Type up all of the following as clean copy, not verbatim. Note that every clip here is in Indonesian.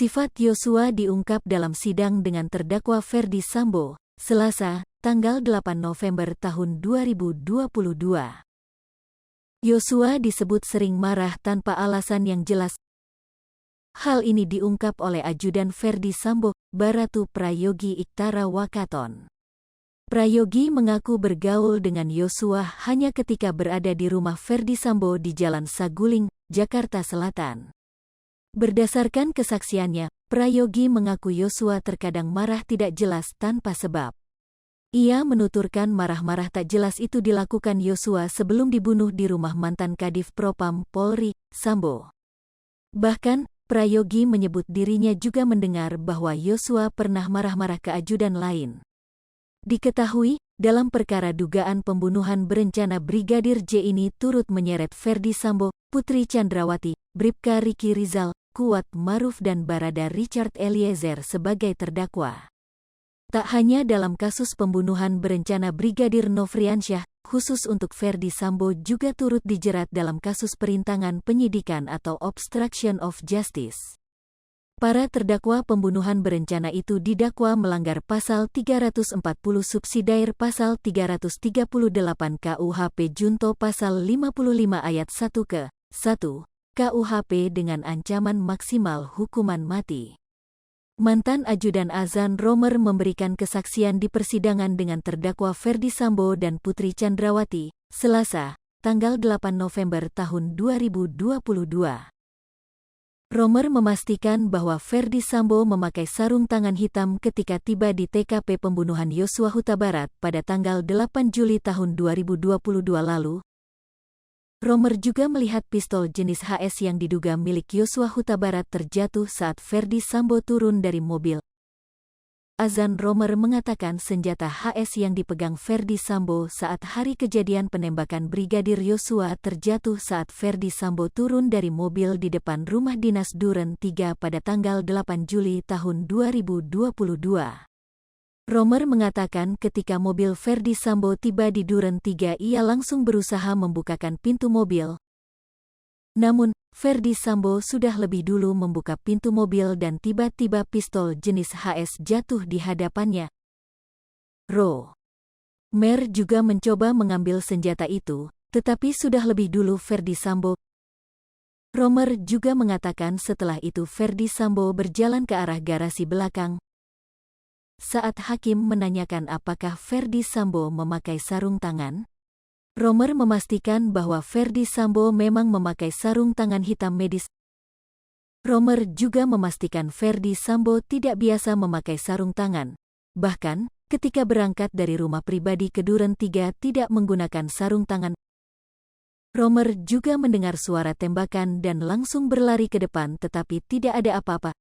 Sifat Yosua diungkap dalam sidang dengan terdakwa Ferdy Sambo, Selasa, tanggal 8 November tahun 2022. Yosua disebut sering marah tanpa alasan yang jelas. Hal ini diungkap oleh ajudan Ferdy Sambo, Baratu Prayogi Iktara Wakaton. Prayogi mengaku bergaul dengan Yosua hanya ketika berada di rumah Ferdy Sambo di Jalan Saguling, Jakarta Selatan. Berdasarkan kesaksiannya, Prayogi mengaku Yosua terkadang marah tidak jelas tanpa sebab. Ia menuturkan marah-marah tak jelas itu dilakukan Yosua sebelum dibunuh di rumah mantan Kadif Propam Polri, Sambo. Bahkan, Prayogi menyebut dirinya juga mendengar bahwa Yosua pernah marah-marah ke ajudan lain. Diketahui, dalam perkara dugaan pembunuhan berencana Brigadir J ini turut menyeret Ferdy Sambo, Putri Chandrawati, Bribka Riki Rizal, Kuat Maruf dan Barada Richard Eliezer sebagai terdakwa. Tak hanya dalam kasus pembunuhan berencana Brigadir Nofriansyah, khusus untuk Ferdy Sambo juga turut dijerat dalam kasus perintangan penyidikan atau obstruction of justice. Para terdakwa pembunuhan berencana itu didakwa melanggar pasal 340 subsidiar pasal 338 KUHP junto pasal 55 ayat 1 ke 1 KUHP dengan ancaman maksimal hukuman mati. Mantan ajudan Azan Romer memberikan kesaksian di persidangan dengan terdakwa Ferdy Sambo dan Putri Chandrawati, Selasa, tanggal 8 November tahun 2022. Romer memastikan bahwa Ferdy Sambo memakai sarung tangan hitam ketika tiba di TKP pembunuhan Yosua Huta Barat pada tanggal 8 Juli tahun 2022 lalu. Romer juga melihat pistol jenis HS yang diduga milik Yosua Huta Barat terjatuh saat Ferdy Sambo turun dari mobil. Azan Romer mengatakan senjata HS yang dipegang Ferdy Sambo saat hari kejadian penembakan Brigadir Yosua terjatuh saat Ferdy Sambo turun dari mobil di depan rumah dinas Duren 3 pada tanggal 8 Juli tahun 2022. Romer mengatakan ketika mobil Ferdy Sambo tiba di Duren 3 ia langsung berusaha membukakan pintu mobil. Namun, Ferdy Sambo sudah lebih dulu membuka pintu mobil dan tiba-tiba pistol jenis HS jatuh di hadapannya. Romer juga mencoba mengambil senjata itu, tetapi sudah lebih dulu Ferdy Sambo. Romer juga mengatakan setelah itu Ferdy Sambo berjalan ke arah garasi belakang. Saat hakim menanyakan apakah Ferdy Sambo memakai sarung tangan, Romer memastikan bahwa Ferdy Sambo memang memakai sarung tangan hitam medis. Romer juga memastikan Ferdy Sambo tidak biasa memakai sarung tangan. Bahkan, ketika berangkat dari rumah pribadi ke Duren 3 tidak menggunakan sarung tangan. Romer juga mendengar suara tembakan dan langsung berlari ke depan tetapi tidak ada apa-apa.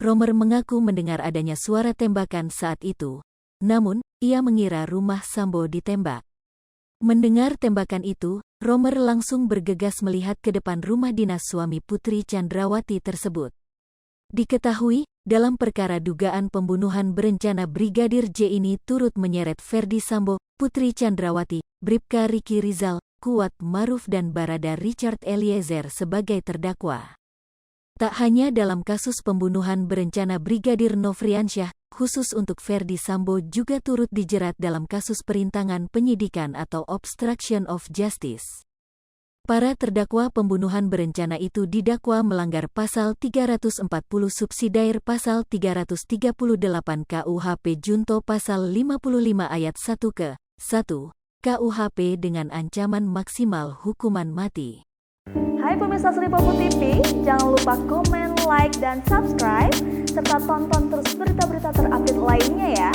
Romer mengaku mendengar adanya suara tembakan saat itu, namun, ia mengira rumah Sambo ditembak. Mendengar tembakan itu, Romer langsung bergegas melihat ke depan rumah dinas suami Putri Chandrawati tersebut. Diketahui, dalam perkara dugaan pembunuhan berencana Brigadir J ini turut menyeret Ferdy Sambo, Putri Chandrawati, Bribka Riki Rizal, Kuat Maruf dan Barada Richard Eliezer sebagai terdakwa. Tak hanya dalam kasus pembunuhan berencana Brigadir Nofriansyah, khusus untuk Ferdy Sambo juga turut dijerat dalam kasus perintangan penyidikan atau obstruction of justice. Para terdakwa pembunuhan berencana itu didakwa melanggar pasal 340 subsidiar pasal 338 KUHP junto pasal 55 ayat 1 ke 1 KUHP dengan ancaman maksimal hukuman mati. Hai pemirsa Sri Popo TV, jangan lupa komen, like, dan subscribe, serta tonton terus berita-berita terupdate lainnya ya.